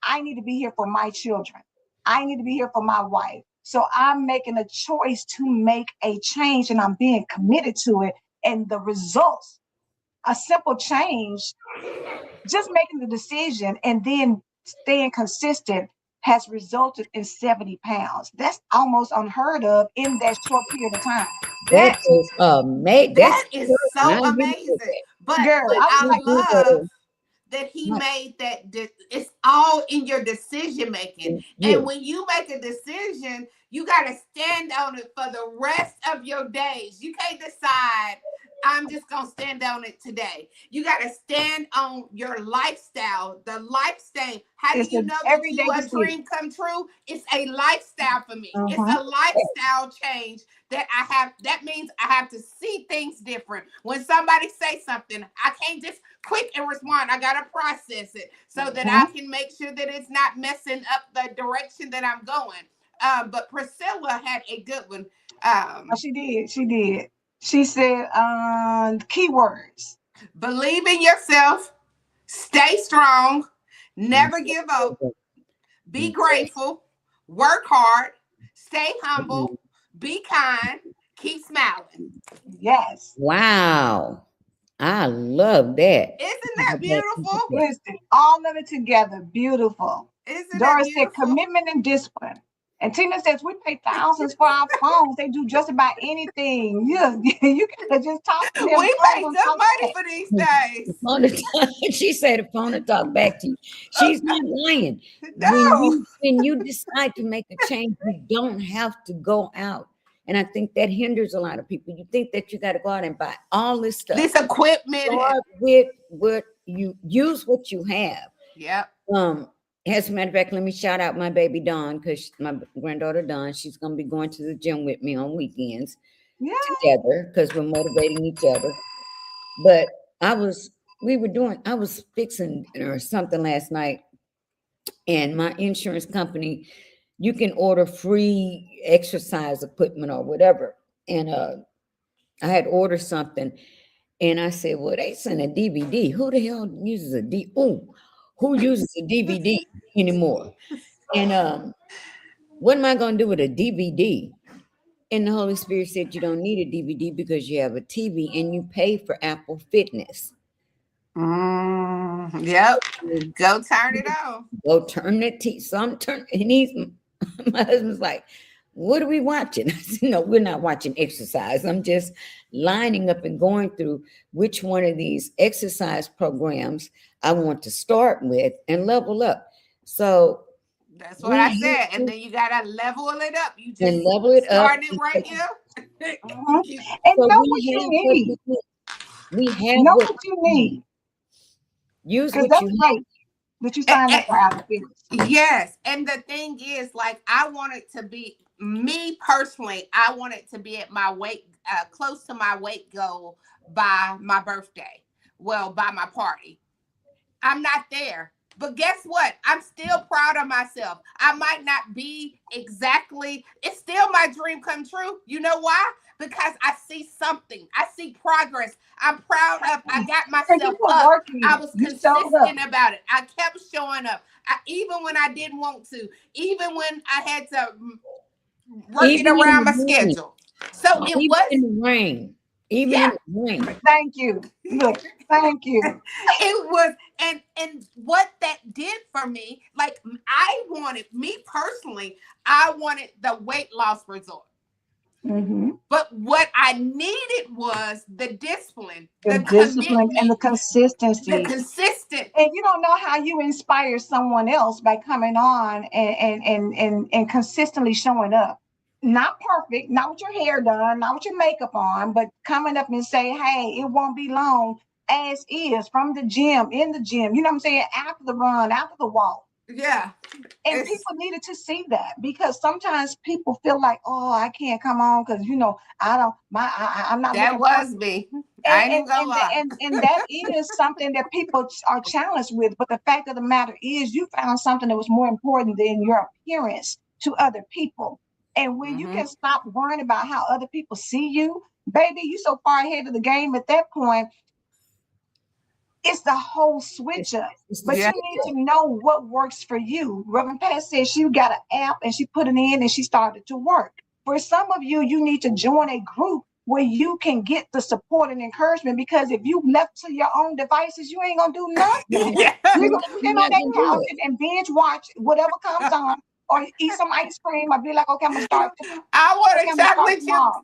I need to be here for my children. I need to be here for my wife. So I'm making a choice to make a change and I'm being committed to it. And the results, a simple change, just making the decision and then staying consistent has resulted in 70 pounds. That's almost unheard of in that short period of time. That That is amazing. That's that is good. so I agree with amazing. that. Girl, But I was I like, You love better that he not. made that it's all in your decision making. Yeah. And when you make a decision, you got to stand on it for the rest of your days. You can't decide I'm just going to stand on it today. You got to stand on your lifestyle, the lifestyle. How do it's you an know that you everyday a decision. dream come true? It's a lifestyle for me. It's Mm-hmm. a lifestyle change that I have. That means I have to see things different. When somebody say something, I can't just quick and respond. I gotta process it so that Mm-hmm. I can make sure that it's not messing up the direction that I'm going. But Priscilla had a good one. Oh, Um, she did. She did. She said, keywords. Believe in yourself, stay strong, never give up, be grateful, work hard, stay humble, be kind, keep smiling. Yes. Wow. I love that. Isn't Look that at that. Look at beautiful? that. Listen, all of it together. Beautiful. Isn't that Doris said beautiful? commitment and discipline. And Tina says we pay thousands for our phones. They do just about anything. You gotta just talk to them. The We phone pay gonna good talk money back. for these The days. phone to she said the phone to talk back to you. She's not lying. No. When you decide to make a change, you don't have to go out. And I think that hinders a lot of people. You think that you got to go out and buy all this stuff. This equipment. Start with what you use what you have. Yep. Um, as a matter of fact, let me shout out my baby Dawn because my granddaughter Dawn, she's gonna be going to the gym with me on weekends Yeah. together because we're motivating each other. But I was I was fixing or something last night, and my insurance company, you can order free exercise equipment or whatever. And I had ordered something and I said, well, they sent a DVD. Who the hell uses a D? Ooh, who uses a DVD anymore? And what am I going to do with a DVD? And the Holy Spirit said, you don't need a DVD because you have a TV and you pay for Apple Fitness. Yep. Go turn it on. Go turn the TV. So I'm turning, and he's, my husband's like, what are we watching? I said, no, we're not watching exercise. I'm just lining up and going through which one of these exercise programs I want to start with and level up. So That's what we I have said. And to then you gotta level it up. You and just level it up. started right here. Mhm. You- And So know what we you have what need. we need. We have Know what what you we need. need. Use Because what that's you have. great that you signed up for Apple Fitness. yes. And the thing is, like, I want it to be me personally. I want it to be at my weight, close to my weight goal by my birthday. Well, by my party. I'm not there, But guess what? I'm still proud of myself. I might not be exactly, it's still my dream come true. You know why? Because I see something. I see progress. I'm proud of, I got And you myself were up. working. I was You showed up. consistent about it. I kept showing up. Even when I didn't want to, even when I had to work it Even in around my the rain, schedule. So it even was, in the rain, even in yeah, the rain. Thank you. Look, thank you. it was, and what that did for me, like I wanted, me personally, I wanted the weight loss result. Hmm. But what I needed was the discipline, The the discipline and commitment, the the consistency. consistent. And you don't know how you inspire someone else by coming on and consistently showing up. Not perfect, not with your hair done, not with your makeup on, but coming up and say, hey, it won't be long as is from the gym, in the gym, you know what I'm saying? After the run, after the walk. Yeah, And it's people needed to see that because sometimes people feel like, oh, I can't come on because I don't I'm not that looking was perfect. me. and I ain't and even gonna and lie. and that is something that people are challenged with. But the fact of the matter is, you found something that was more important than your appearance to other people. And when you Hmm. can stop worrying about how other people see you, baby, you so far ahead of the game at that point. It's the whole It's, switch up. it's the But Yeah, you need to know what works for you. Reverend Pat said she got an app and she put it in and she started to work. For some of you, you need to join a group where you can get the support and encouragement, because if you left to your own devices, you ain't gonna do nothing. yeah. You you're get on not that gonna do couch it. and binge watch whatever comes on, or eat some ice cream, or be like, okay, I'm gonna start. I want Okay, a I'm gonna start chocolate chip. tomorrow.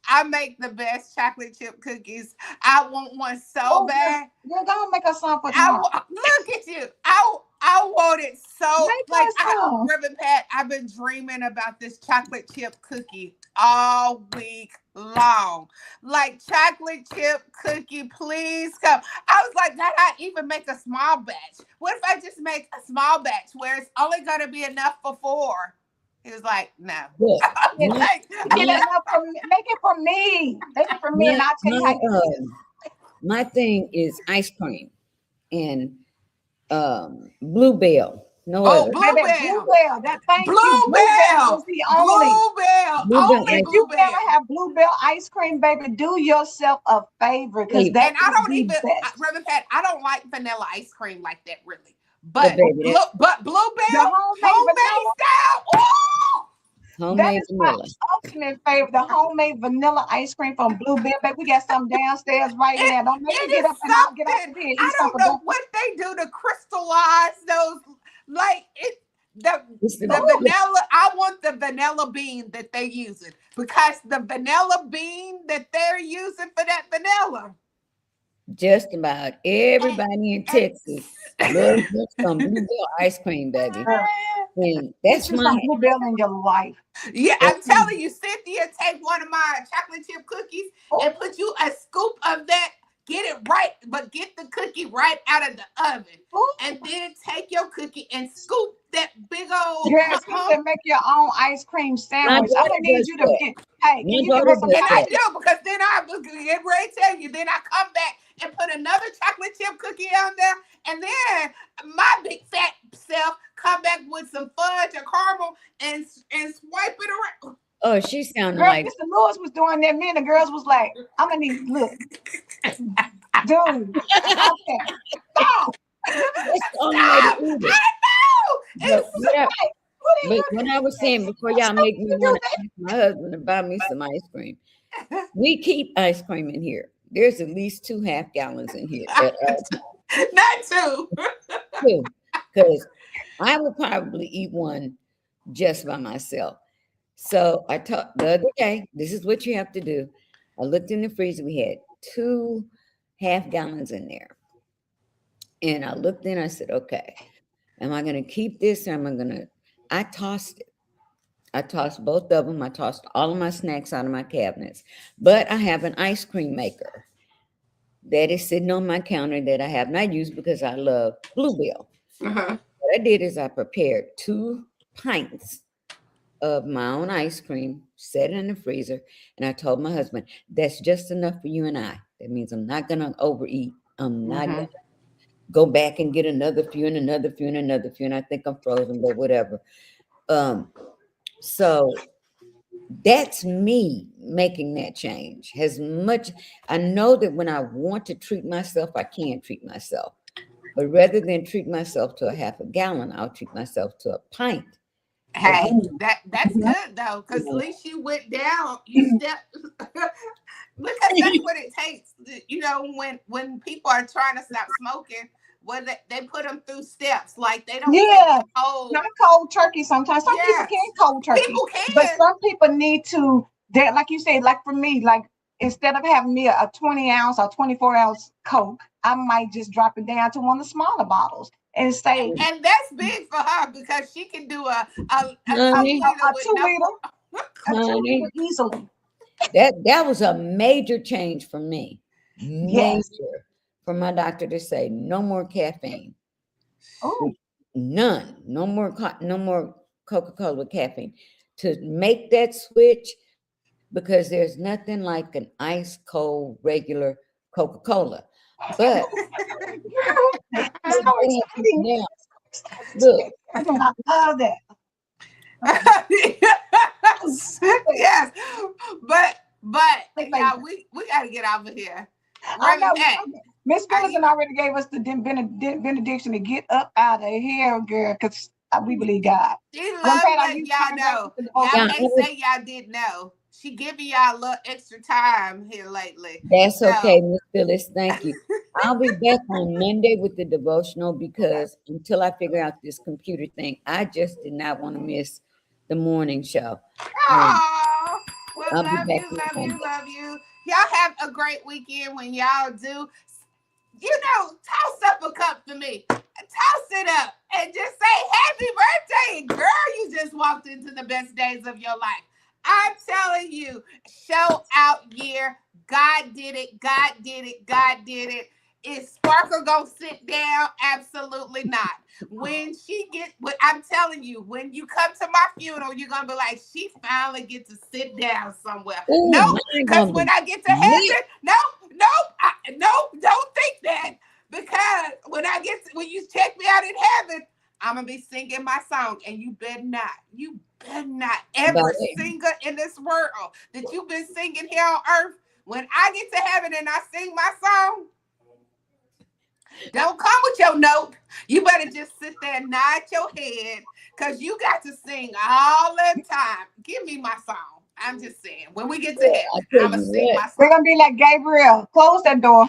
I make the best chocolate chip cookies. I want one so Oh, bad. you're gonna make us some for tomorrow. Look at you. I want it so, Make like, us some. Ribbon Pat. I've been dreaming about this chocolate chip cookie all week long. Like, chocolate chip cookie, please come. I was like, God, I even make a small batch. What if I just make a small batch where it's only gonna be enough for four? He was like, no. Look, my Like, Get my enough for me. Make it for me. Make it for me, my and I'll tell you how my you do it. my thing is ice cream and bluebell. No oh, other Baby, Bluebell. Bluebell. That thank you. Bluebell is Bluebell. the only. Bluebell. bluebell Only If ice you Bluebell. never have Bluebell ice cream, baby, do yourself a favor, because cream. that And I is don't the even, best. Reverend Pat, I don't like vanilla ice cream like that, really. But But baby, that The Bluebell, homemade homemade vanilla, style. Ooh! that homemade is my vanilla. ultimate favorite. The homemade vanilla ice cream from Bluebell. Baby, we got some downstairs right It now. Don't make me it get is up and I'll get off something. of here and I eat some don't for know breakfast. what they do to crystallize those. Like it, the It's the Oh, vanilla. I want the vanilla bean that they're using, because the vanilla bean that they're using for that vanilla. just about And, everybody in and Texas loves just some bluebell ice cream, baby. girl, And get you some Bluebell in your life. yeah, that's I'm my telling you, Cynthia, take one of my chocolate chip cookies Oh, and put you a scoop of that. Get it right, but get the cookie right out of the oven. oh. And then take your cookie and scoop that big old Yes, you hump. can make your own ice cream my sandwich. I'm daughter gonna need does you to that. get. Hey, My can you give daughter us some does And I that. packets? do, because then I was getting ready to tell you. Then I come back and put another chocolate chip cookie on there. And then my big fat self come back with some fudge or caramel and swipe it around. Oh, she sounded Girl, like Mr. Lewis was doing that. Me and the girls was like, I'm gonna need look, dude. I said, stop. that's the only way to Stop! eat it. I know! But It's so, what I was saying before y'all make me You do want to ask my husband to buy me some ice cream. We keep ice cream in here. There's at least 2 half gallons in here at all not two. too, because I would probably eat one just by myself. So I thought the other day, this is what you have to do. I looked in the freezer. We had 2 half gallons in there, and I looked in. I said, "Okay, am I going to keep this, or am I going to?" I tossed it. I tossed both of them. I tossed all of my snacks out of my cabinets, but I have an ice cream maker that is sitting on my counter that I have not used because I love Bluebell. Uh-huh. What I did is I prepared 2 pints of my own ice cream, set it in the freezer, and I told my husband, that's just enough for you and I. That means I'm not gonna overeat. I'm not Mm-hmm. gonna go back and get another few and another few and another few. And I think I'm frozen, but whatever. So that's me making that change. As much I know that when I want to treat myself, I can treat myself. But rather than treat myself to a half a gallon, I'll treat myself to a pint. Of, Hey, that's Mhm. good though, you because at know, least you went down. You stepped because that's what it takes. You know, when people are trying to stop smoking, well, they put them through steps. Like they don't take Yeah, the whole. not cold turkey sometimes. Some people Yeah, can cold turkey, people but can. some people need to, that like you say, like for me, like instead of having me a 20 ounce or 24-ounce Coke, I might just drop it down to one of the smaller bottles and say And that's big for her because she can do a two honey, liter a with 2 liter, no. a two honey, liter easily. that was a major change for me. Yes. Major. For my doctor to say no more caffeine. Oh, None. No more Coca-Cola with caffeine. To make that switch, because there's nothing like an ice cold regular Coca-Cola. But it's so exciting. now, look, I love that. Yes, but My yeah, favorite. we got to get out of here. I know. Hey, Miss are Millicent you? already gave us the benediction to get up out of here, girl, because we believe God. She Grandpa, love are letting you y'all turned up know. with the Y'all yeah, devotional? can't say y'all didn't know. She giving y'all a little extra time here lately. that's So okay, Miss Phyllis. Thank you. I'll be back on Monday with the devotional because until I figure out this computer thing, I just did not want to miss the morning show. Um, oh, well, I'll be love back you, on love you, Monday. love you. Y'all have a great weekend when y'all do. You know, toss up a cup for me. Toss it up and just say happy birthday. Girl, you just walked into the best days of your life. I'm telling you, show out year. God did it. God did it. God did it. Is Sparkle gonna sit down? Absolutely not. When she get, I'm telling you, when you come to my funeral, you're gonna be like, she finally get to sit down somewhere. Oh, Nope, mine because gonna when be I get to lit. heaven, nope, don't think that. Because when you check me out in heaven, I'm gonna be singing my song, and you better not By ever the way, sing it in this world that you've been singing here on earth. When I get to heaven and I sing my song, don't come with your note. You better just sit there and nod your head because you got to sing all the time. Give me my song. I'm just saying, when we get to I heaven, tell I'm going you to sing what, my We're song. gonna be like Gabriel. Close that door.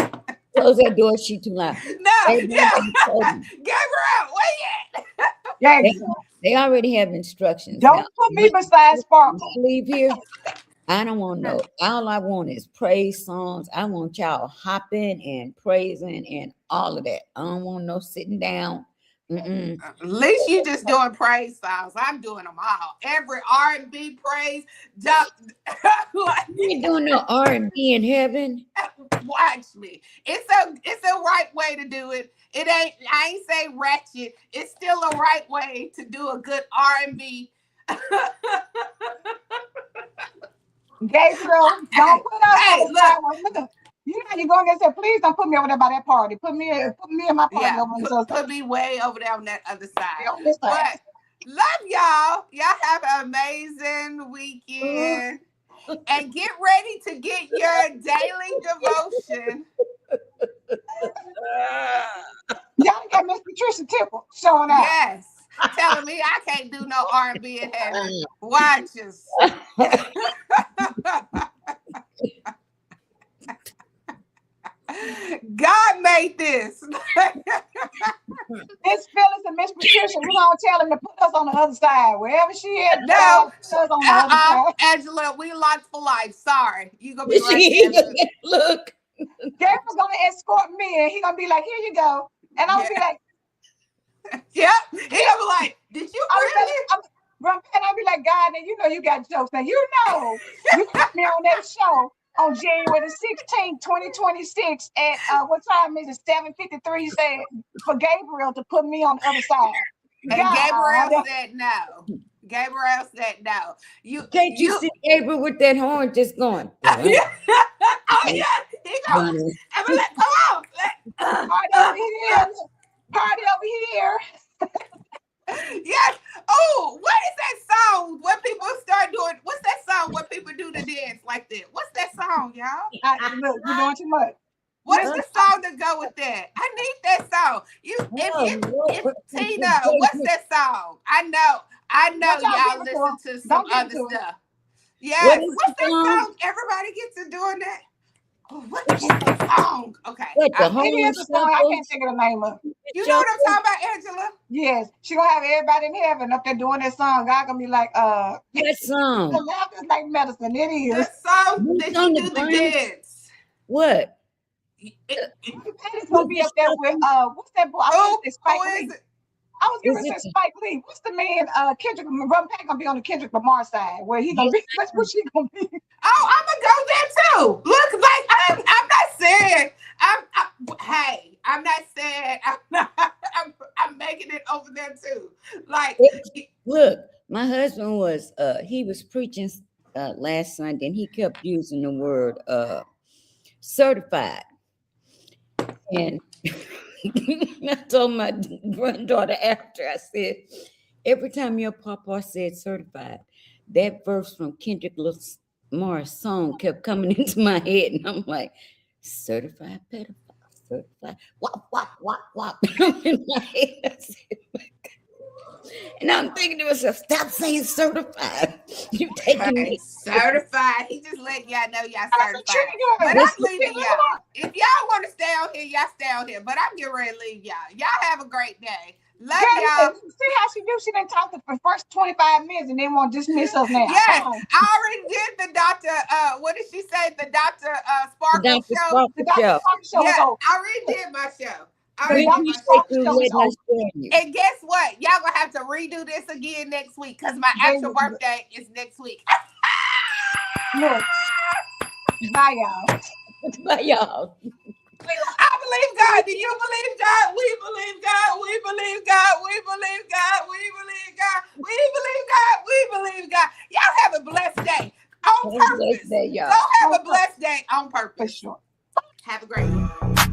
close that door, she too loud. No, Everybody yeah. told me. Gabriel, where you at? Yeah. They, they already have instructions. Now, Don't put me when beside when Sparkle. I leave here, I don't want no, all I want is praise songs. I want y'all hopping and praising and all of that. I don't want no sitting down. Mm-mm. At least you just doing praise songs. I'm doing them all. Every R&B praise. We ain't doing no R&B in heaven. Watch me. It's a right way to do it. It ain't. I ain't say ratchet. It's still a right way to do a good R&B. Gabriel, don't put us on Hey, the look. sidewalk. Look, you know you go in there and say, please don't put me over there by that party. Put me and my party Yeah, over on this other put me way over there on that other side. side. On this side. But love y'all. Y'all have an amazing weekend. And get ready to get your daily devotion. Y'all got Miss Patricia Tipple showing out. Yes. Telling me I can't do no R&B in heaven. Watch us. God made this. Miss Phyllis and Miss Patricia, we're gonna tell them to put us on the other side. Wherever she is, No, put us on the other side. Angela, we locked for life. Sorry. You gonna be right She there. look. Gabriel's gonna escort me and he gonna be like, here you go. And I'm Yeah. gonna be like, Yep. He gonna be like, did you really? and I'll be like, God, now you know you got jokes. Now you know you put me on that show on January the 16th, 2026 at what time is it? 7:53 said for Gabriel to put me on the other side. And Gabriel God. said no. Gabriel said no. Can't you see Gabriel with that horn just going? Oh yeah, he goes. Bunny. I'm like, come on. I know he is. song, y'all. Look, you're doing too much. What's Listen, the song to go with that? I need that song. If Lord. Tina, what's that song? I know don't y'all y'all give it to listen him. to some Don't give it other to him. stuff. What Yes. is What's the that song? song? Everybody gets to doing that. Oh, what is that song? Okay. What, the It Harlem is a song. I Shuffle? can't think of the name of it. You know what I'm Shuffle? talking about, Angela? Yes, she gonna have everybody in heaven up there doing that song. God gonna be like, What the song? laughter is like medicine. It The is. song Boots that on you the do the ground? dance. What? It's gonna With be the up there with shuffle? what's that boy? I was gonna say Who Spike is Lee. it? I was Is gonna it say Spike Lee. What's the man? Kendrick. Rum Pack gonna be on the Kendrick Lamar side where he gonna Yes, be. That's what she gonna be. Oh, I'm gonna go there too. Look, like I'm not saying hey, I'm not saying I'm making it over there too. Like, look, my husband was he was preaching last Sunday and he kept using the word certified. And I told my granddaughter after, I said, every time your papa said certified, that verse from Kendrick Lamar's song kept coming into my head. And I'm like, certified pedophile, certified, wop, wop, wop, wop. In my head. I said, and I'm thinking to myself, stop saying certified. You're taking hey, me. certified. He just letting y'all know y'all That's a certified. But trigger. I'm leaving y'all. If y'all want to stay on here, y'all stay on here. But I'm getting ready to leave y'all. Y'all have a great day. Love y'all. See how she do? She didn't talk for the first 25 minutes and then want to dismiss us now. Yes, Come on. I already did the Dr. What did she say? The Dr. Sparkle Dr. show. Sparkle The Dr. Show. Sparkle show is Yeah, over. I already did my show. I The We already did Dr. my appreciate show. Sparkle you show is letting over. us join you. And guess what? Y'all gonna have to redo this again next week because my actual birthday is next week. Look, bye y'all. Bye, y'all. I believe God. Do you believe God? We believe God. We believe God. We believe God. We believe God. We believe God. We believe God. Y'all have a blessed day on Have a blessed purpose. day, Go y'all. have a blessed day on For purpose. sure. Have a great one.